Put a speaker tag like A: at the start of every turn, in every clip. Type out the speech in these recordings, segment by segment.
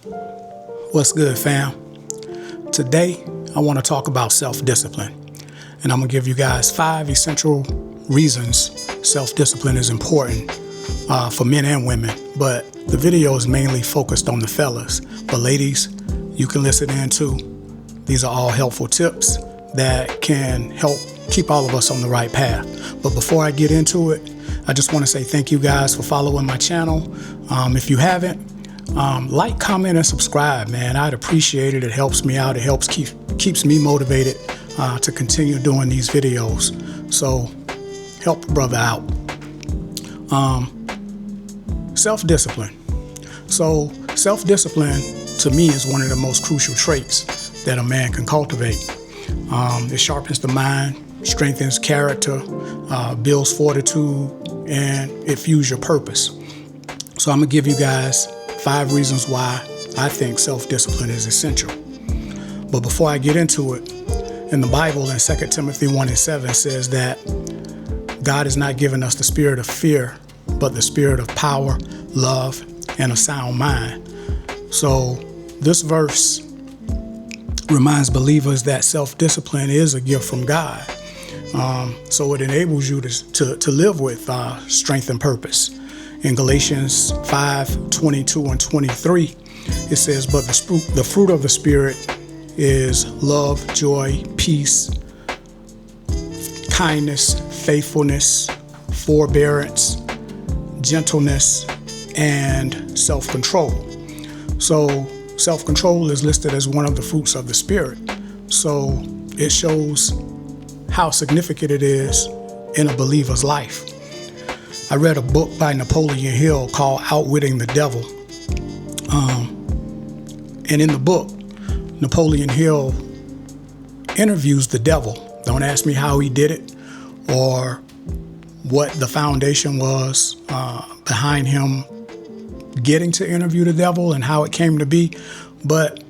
A: What's good, fam? Today, I want to talk about self-discipline. And I'm going to give you guys 5 essential reasons self-discipline is important for men and women. But the video is mainly focused on the fellas. But ladies, you can listen in too. These are all helpful tips that can help keep all of us on the right path. But before I get into it, I just want to say thank you guys for following my channel. If you haven't, like, comment, and subscribe, man. I'd appreciate it. It helps me out. It helps keeps me motivated to continue doing these videos. So help a brother out. Self-discipline. So self-discipline to me is one of the most crucial traits that a man can cultivate. It sharpens the mind, strengthens character, builds fortitude, and it fuels your purpose. So I'm gonna give you guys 5 reasons why I think self-discipline is essential. But before I get into it, in the Bible in 2 Timothy 1:7 says that God has not given us the spirit of fear, but the spirit of power, love, and a sound mind. So this verse reminds believers that self-discipline is a gift from God. So it enables you to live with strength and purpose. In Galatians 5:22 and 23, it says, but the fruit of the Spirit is love, joy, peace, kindness, faithfulness, forbearance, gentleness, and self-control. So self-control is listed as one of the fruits of the Spirit. So it shows how significant it is in a believer's life. I read a book by Napoleon Hill called Outwitting the Devil. And in the book, Napoleon Hill interviews the devil. Don't ask me how he did it or what the foundation was behind him getting to interview the devil and how it came to be, but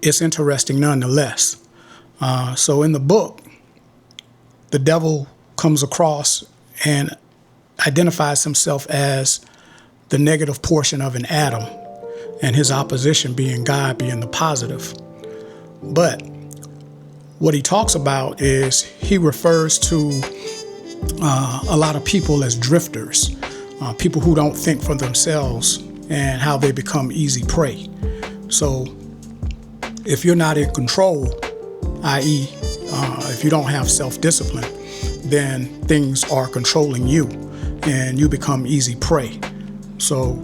A: it's interesting nonetheless. So in the book, the devil comes across and identifies himself as the negative portion of an atom, and his opposition being God, being the positive. But what he talks about is he refers to a lot of people as drifters, people who don't think for themselves and how they become easy prey. So if you're not in control, i.e., if you don't have self-discipline, then things are controlling you and you become easy prey. So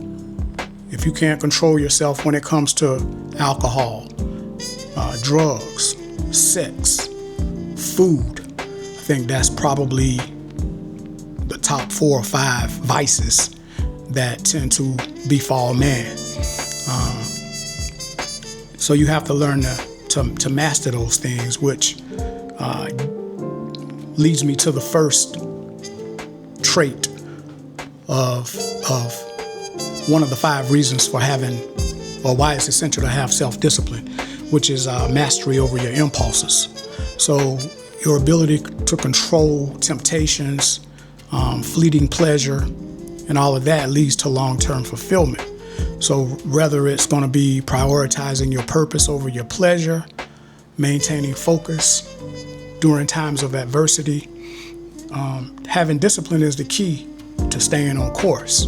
A: if you can't control yourself when it comes to alcohol, drugs, sex, food, I think that's probably the top 4 or 5 vices that tend to befall man. So you have to learn to master those things, which leads me to the first trait of one of the 5 reasons for having, or why it's essential to have self-discipline, which is mastery over your impulses. So your ability to control temptations, fleeting pleasure, and all of that leads to long-term fulfillment. So whether it's going to be prioritizing your purpose over your pleasure, maintaining focus during times of adversity, having discipline is the key to staying on course.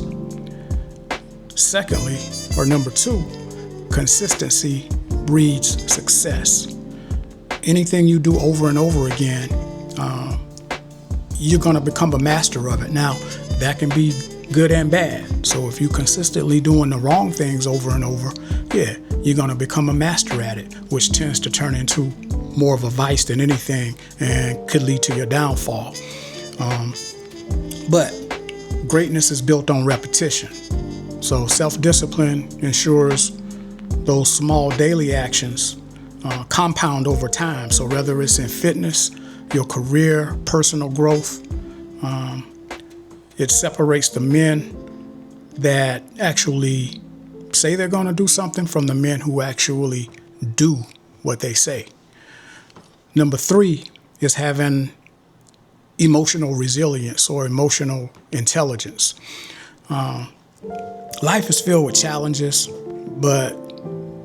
A: Secondly, or number 2, consistency breeds success. Anything you do over and over again, you're going to become a master of it. Now, that can be good and bad. So if you're consistently doing the wrong things over and over, yeah, you're going to become a master at it, which tends to turn into more of a vice than anything and could lead to your downfall. But greatness is built on repetition. So self-discipline ensures those small daily actions compound over time. So whether it's in fitness, your career, personal growth, it separates the men that actually say they're going to do something from the men who actually do what they say. Number 3 is having emotional resilience or emotional intelligence. Life is filled with challenges, but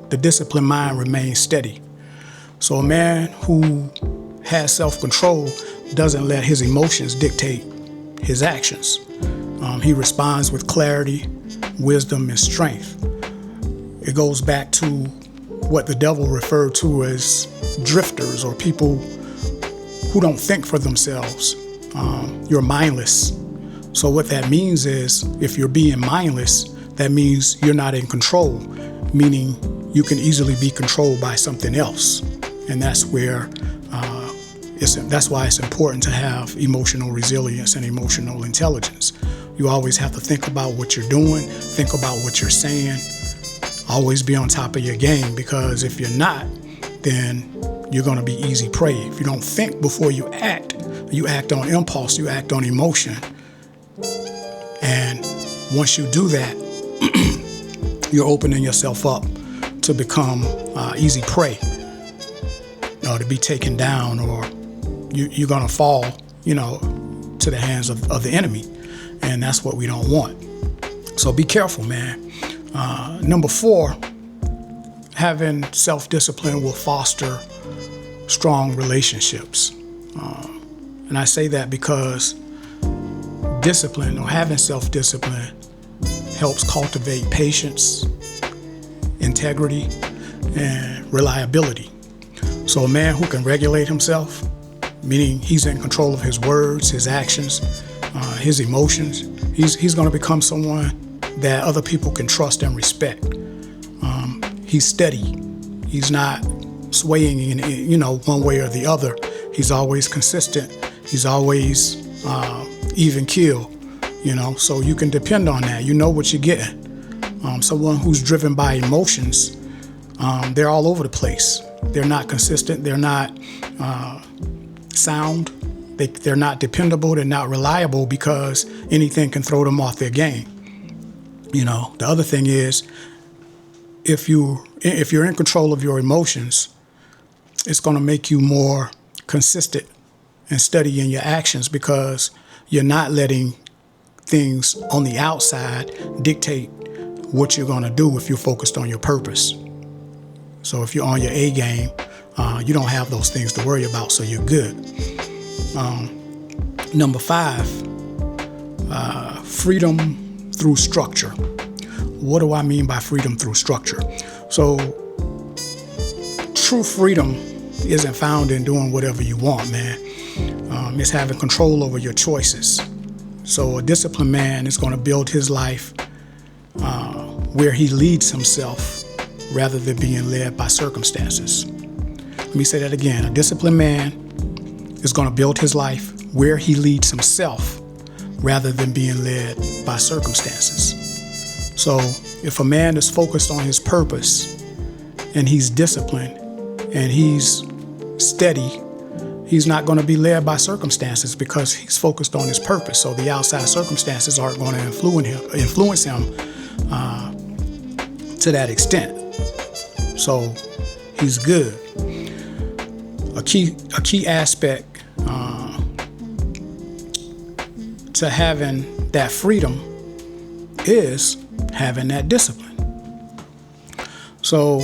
A: the disciplined mind remains steady. So a man who has self-control doesn't let his emotions dictate his actions. He responds with clarity, wisdom, and strength. It goes back to what the devil referred to as drifters, or people who don't think for themselves. You're mindless. So what that means is, if you're being mindless, that means you're not in control, meaning you can easily be controlled by something else. And that's where that's why it's important to have emotional resilience and emotional intelligence. You always have to think about what you're doing, think about what you're saying, always be on top of your game, because if you're not, then you're going to be easy prey. If you don't think before you act on impulse, you act on emotion. And once you do that, you're opening yourself up to become easy prey, to be taken down, or you're going to fall, to the hands of the enemy. And that's what we don't want. So be careful, man. Number 4, having self-discipline will foster strong relationships. And I say that because discipline, or having self-discipline, helps cultivate patience, integrity, and reliability. So a man who can regulate himself, meaning he's in control of his words, his actions, his emotions, he's going to become someone that other people can trust and respect. He's steady. He's not swaying in one way or the other. He's always consistent. He's always even keel. So you can depend on that. You know what you're getting. Someone who's driven by emotions, they're all over the place. They're not consistent. They're not sound. They're not dependable. They're not reliable, because anything can throw them off their game. The other thing is, if you're in control of your emotions, it's going to make you more consistent and steady in your actions, because you're not letting things on the outside dictate what you're going to do if you're focused on your purpose. So if you're on your A game, you don't have those things to worry about, so you're good. Number 5, freedom through structure. What do I mean by freedom through structure? So true freedom isn't found in doing whatever you want, man. It's having control over your choices. So a disciplined man is going to build his life where he leads himself rather than being led by circumstances. Let me say that again. A disciplined man is going to build his life where he leads himself rather than being led by circumstances. So if a man is focused on his purpose and he's disciplined and he's steady, he's not going to be led by circumstances, because he's focused on his purpose. So the outside circumstances aren't going to influence him to that extent. So he's good. A key aspect to having that freedom is having that discipline. So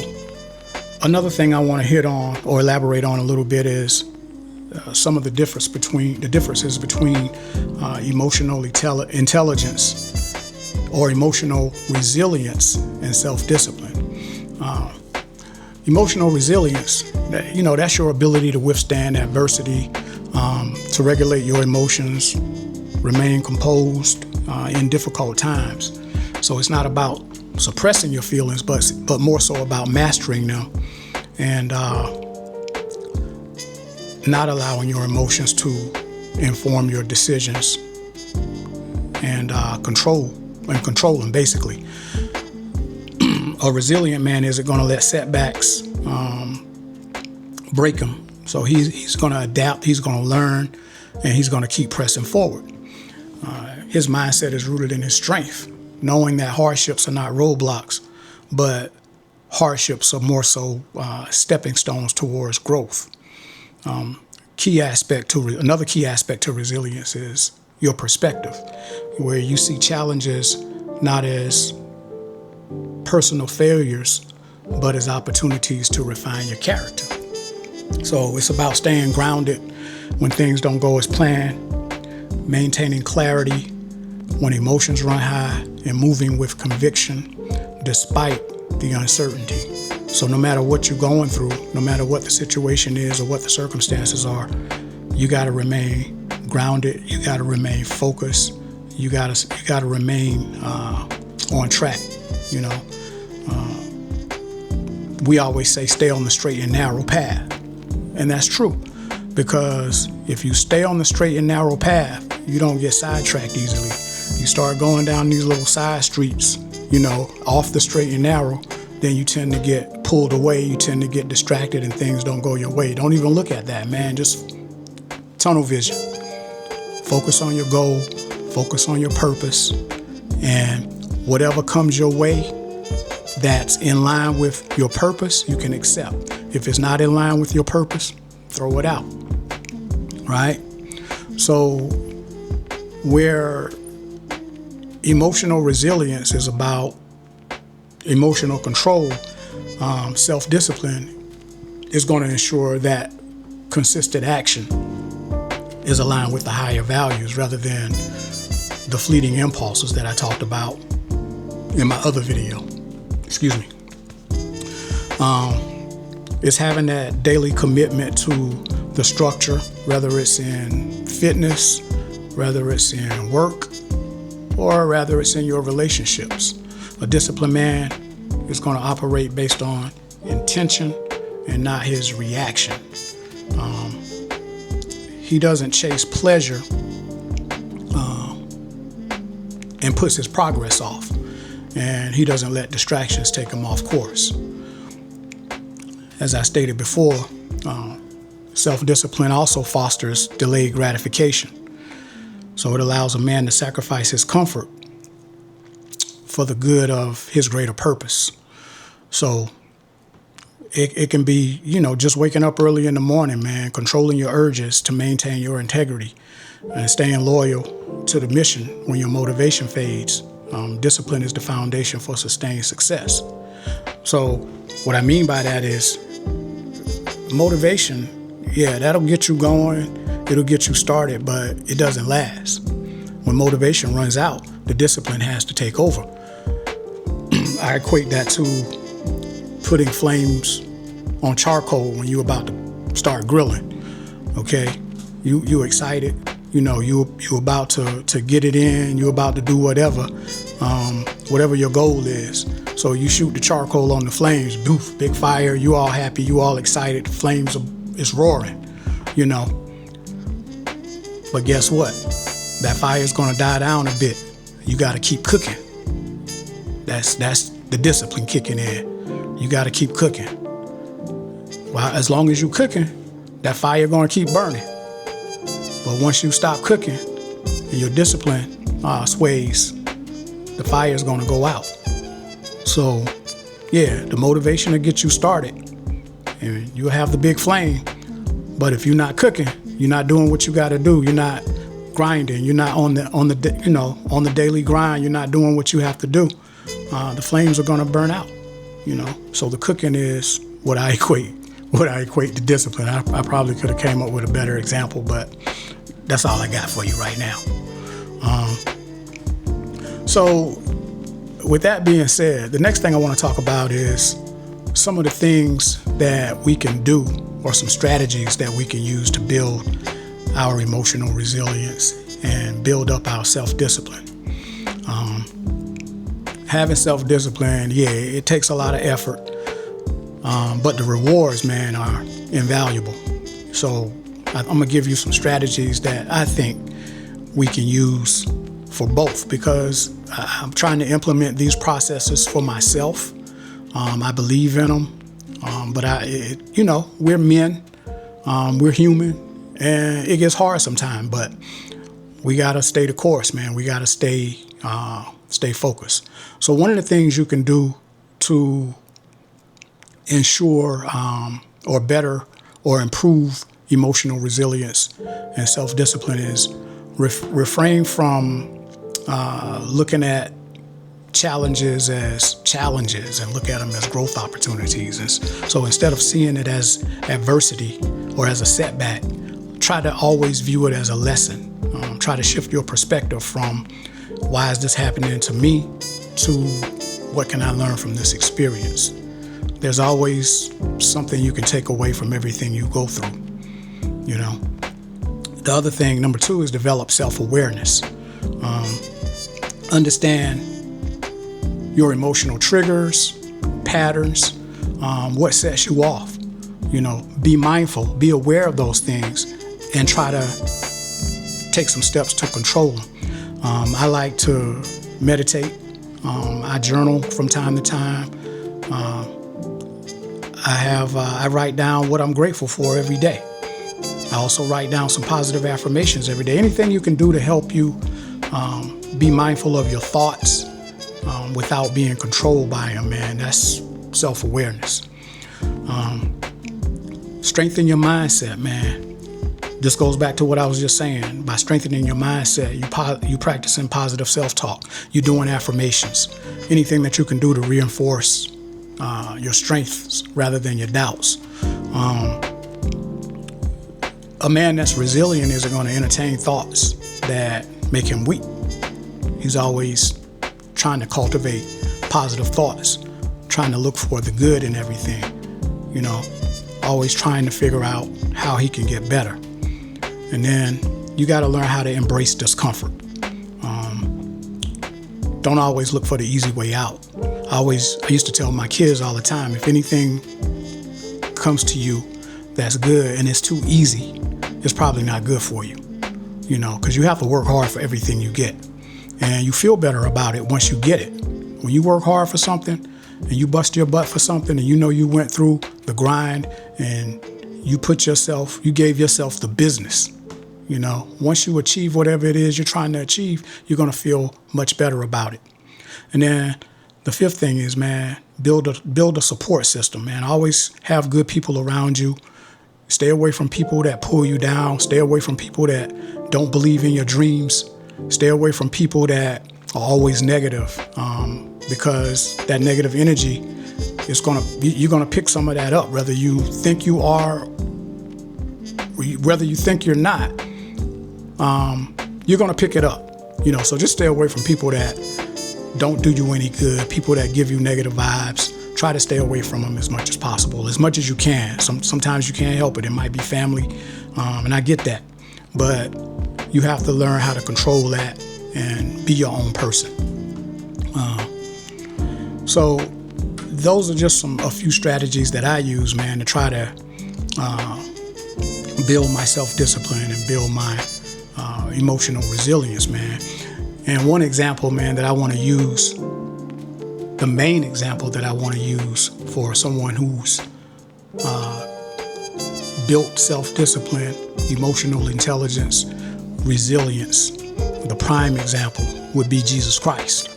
A: another thing I want to hit on or elaborate on a little bit is some of the differences between emotional intelligence or emotional resilience and self-discipline. Emotional resilience, that's your ability to withstand adversity, to regulate your emotions, remain composed in difficult times. So it's not about suppressing your feelings, but more so about mastering them and not allowing your emotions to inform your decisions and control them, basically. A resilient man isn't going to let setbacks break him. So he's going to adapt, he's going to learn, and he's going to keep pressing forward. His mindset is rooted in his strength, knowing that hardships are not roadblocks, but hardships are more so stepping stones towards growth. Another key aspect to resilience is your perspective, where you see challenges not as personal failures, but as opportunities to refine your character. So it's about staying grounded when things don't go as planned, maintaining clarity when emotions run high, and moving with conviction despite the uncertainty. So no matter what you're going through, no matter what the situation is or what the circumstances are, you got to remain grounded. You got to remain focused. You got to remain on track. You know, we always say stay on the straight and narrow path, and that's true, because if you stay on the straight and narrow path, you don't get sidetracked easily. You start going down these little side streets, you know, off the straight and narrow, then you tend to get pulled away. You tend to get distracted and things don't go your way. Don't even look at that, man. Just tunnel vision. Focus on your goal, focus on your purpose, and whatever comes your way that's in line with your purpose, you can accept. If it's not in line with your purpose, throw it out, right? So where emotional resilience is about emotional control, self-discipline is going to ensure that consistent action is aligned with the higher values rather than the fleeting impulses that I talked about in my other video. Excuse me. It's having that daily commitment to the structure, whether it's in fitness, whether it's in work, or rather it's in your relationships. A disciplined man is going to operate based on intention and not his reaction. He doesn't chase pleasure and puts his progress off. And he doesn't let distractions take him off course. As I stated before, self-discipline also fosters delayed gratification. So it allows a man to sacrifice his comfort for the good of his greater purpose. So it can be, you know, just waking up early in the morning, man, controlling your urges to maintain your integrity and staying loyal to the mission when your motivation fades. Discipline is the foundation for sustained success. So what I mean by that is motivation, yeah, that'll get you going. It'll get you started, but it doesn't last. When motivation runs out, the discipline has to take over. I equate that to putting flames on charcoal when you're about to start grilling. Okay, you excited, you know, you about to get it in, you're about to do whatever your goal is. So you shoot the charcoal on the flames, boof, big fire, you all happy, you all excited, the flames is roaring, you know. But guess what? That fire is gonna die down a bit. You gotta keep cooking. That's the discipline kicking in. You gotta keep cooking. Well, as long as you cooking, that fire gonna keep burning. But once you stop cooking and your discipline sways, the fire is gonna go out. So, yeah, the motivation to get you started, and you'll have the big flame. But if you're not cooking, you're not doing what you got to do. You're not grinding. You're not on the daily grind. You're not doing what you have to do. The flames are gonna burn out. You know. So the cooking is what I equate to discipline. I probably could have came up with a better example, but that's all I got for you right now. So with that being said, the next thing I want to talk about is some of the things that we can do, or some strategies that we can use to build our emotional resilience and build up our self-discipline. Having self-discipline, yeah, it takes a lot of effort, but the rewards, man, are invaluable. So I'm gonna give you some strategies that I think we can use for both, because I'm trying to implement these processes for myself. I believe in them, but we're men, we're human, and it gets hard sometimes. But we gotta stay the course, man. We gotta stay focused. So one of the things you can do to ensure or better or improve emotional resilience and self-discipline is refrain from looking at challenges as challenges and look at them as growth opportunities. And so instead of seeing it as adversity or as a setback, try to always view it as a lesson. Try to shift your perspective from why is this happening to me to what can I learn from this experience. There's always something you can take away from everything you go through, you know. The other thing, number 2, is develop self-awareness. Understand your emotional triggers, patterns, what sets you off. You know, be mindful, be aware of those things, and try to take some steps to control them. I like to meditate. I journal from time to time. I write down what I'm grateful for every day. I also write down some positive affirmations every day. Anything you can do to help you be mindful of your thoughts without being controlled by them, man, that's self-awareness. Strengthen your mindset, man. This goes back to what I was just saying. By strengthening your mindset, you practicing positive self-talk. You're doing affirmations. Anything that you can do to reinforce your strengths rather than your doubts. A man that's resilient isn't going to entertain thoughts that make him weak. He's always trying to cultivate positive thoughts, trying to look for the good in everything, you know, always trying to figure out how he can get better. And then you got to learn how to embrace discomfort. Don't always look for the easy way out. I used to tell my kids all the time, if anything comes to you that's good and it's too easy, it's probably not good for you, you know, because you have to work hard for everything you get. And you feel better about it once you get it. When you work hard for something and you bust your butt for something and you know you went through the grind and you gave yourself the business, you know, once you achieve whatever it is you're trying to achieve, you're going to feel much better about it. And then the 5th thing is, man, build a support system, man. Always have good people around you. Stay away from people that pull you down. Stay away from people that don't believe in your dreams. Stay away from people that are always negative, because that negative energy is you're gonna pick some of that up, whether you think you are, whether you think you're not. You're gonna pick it up, you know. So just stay away from people that don't do you any good, people that give you negative vibes. Try to stay away from them as much as possible, as much as you can. Sometimes you can't help it. It might be family, and I get that. But you have to learn how to control that and be your own person. So those are just a few strategies that I use, man, to try to build my self-discipline and build my emotional resilience, man. And one example, man, that I want to use, the main example that I want to use for someone who's built self-discipline, emotional intelligence, resilience, the prime example would be Jesus Christ.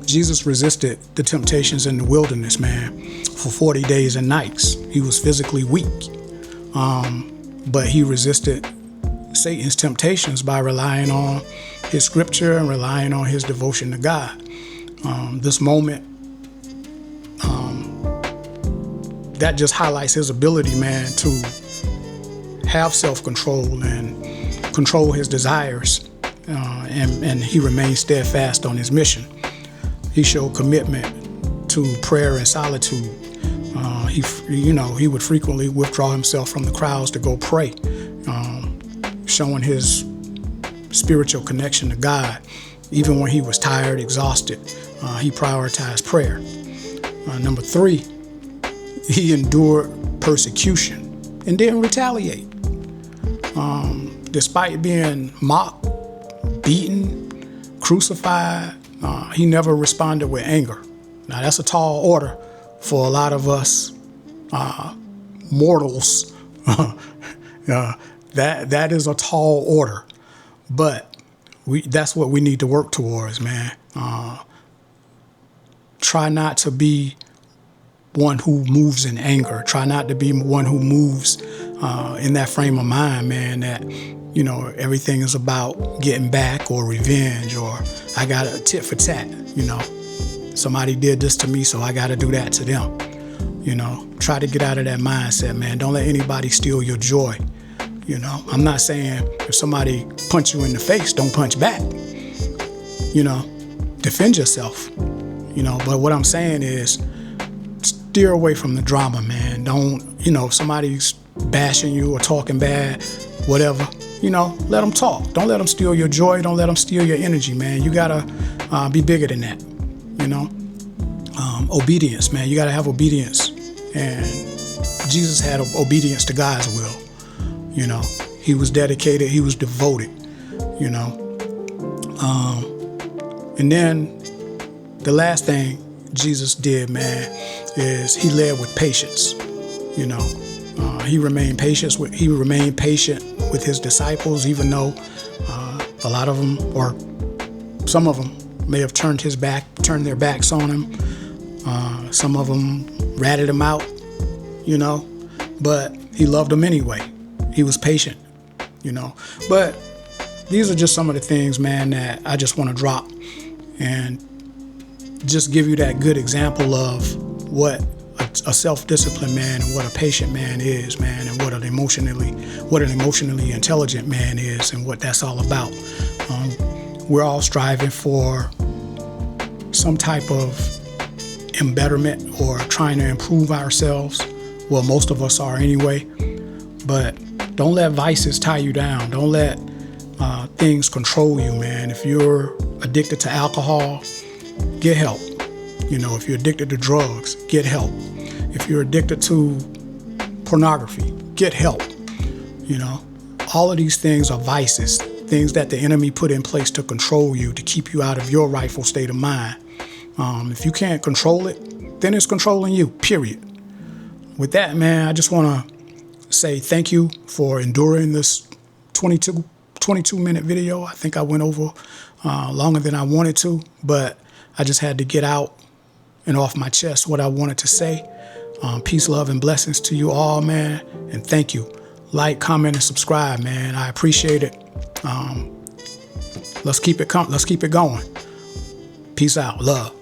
A: Jesus resisted the temptations in the wilderness, man, for 40 days and nights. He was physically weak, but he resisted Satan's temptations by relying on his scripture and relying on his devotion to God. This moment, that just highlights his ability, man, to have self-control and control his desires, and he remained steadfast on his mission. He showed commitment to prayer and solitude. He would frequently withdraw himself from the crowds to go pray, showing his spiritual connection to God. Even when he was tired, exhausted, he prioritized prayer. Number 3, he endured persecution and didn't retaliate. Despite being mocked, beaten, crucified, he never responded with anger. Now, that's a tall order for a lot of us mortals. That is a tall order, but that's what we need to work towards, man. Try not to be one who moves in anger. Try not to be one who moves in that frame of mind, man, that, you know, everything is about getting back or revenge, or I got a tit for tat, you know. Somebody did this to me, so I got to do that to them. You know, try to get out of that mindset, man. Don't let anybody steal your joy. You know, I'm not saying if somebody punch you in the face, don't punch back. You know, defend yourself. You know, but what I'm saying is steer away from the drama, man. Don't, you know, if somebody's bashing you or talking bad, whatever, you know, let them talk. Don't let them steal your joy. Don't let them steal your energy, man. You got to be bigger than that, you know. Obedience, man. You got to have obedience. And Jesus had obedience to God's will. You know, he was dedicated. He was devoted, you know. And then the last thing Jesus did, man, is he led with patience. You know, he remained patient with his disciples, even though a lot of them, or some of them, may have turned their backs on him. Some of them ratted him out, you know, but he loved them anyway. He was patient, you know. But these are just some of the things, man, that I just want to drop and just give you that good example of what a self-disciplined man and what a patient man is, man, and what an emotionally intelligent man is, and what that's all about. We're all striving for some type of embetterment or trying to improve ourselves. Well, most of us are anyway. But don't let vices tie you down. Don't let things control you, man. If you're addicted to alcohol, get help. You know, if you're addicted to drugs, get help. If you're addicted to pornography, get help. You know, all of these things are vices, things that the enemy put in place to control you, to keep you out of your rightful state of mind. If you can't control it, then it's controlling you, period. With that, man, I just want to say thank you for enduring this 22-minute video. I think I went over longer than I wanted to, but I just had to get out and off my chest what I wanted to say. Peace, love, and blessings to you all, man, and thank you. Like, comment, and subscribe, man. I appreciate it. Let's keep it going. Peace out. Love.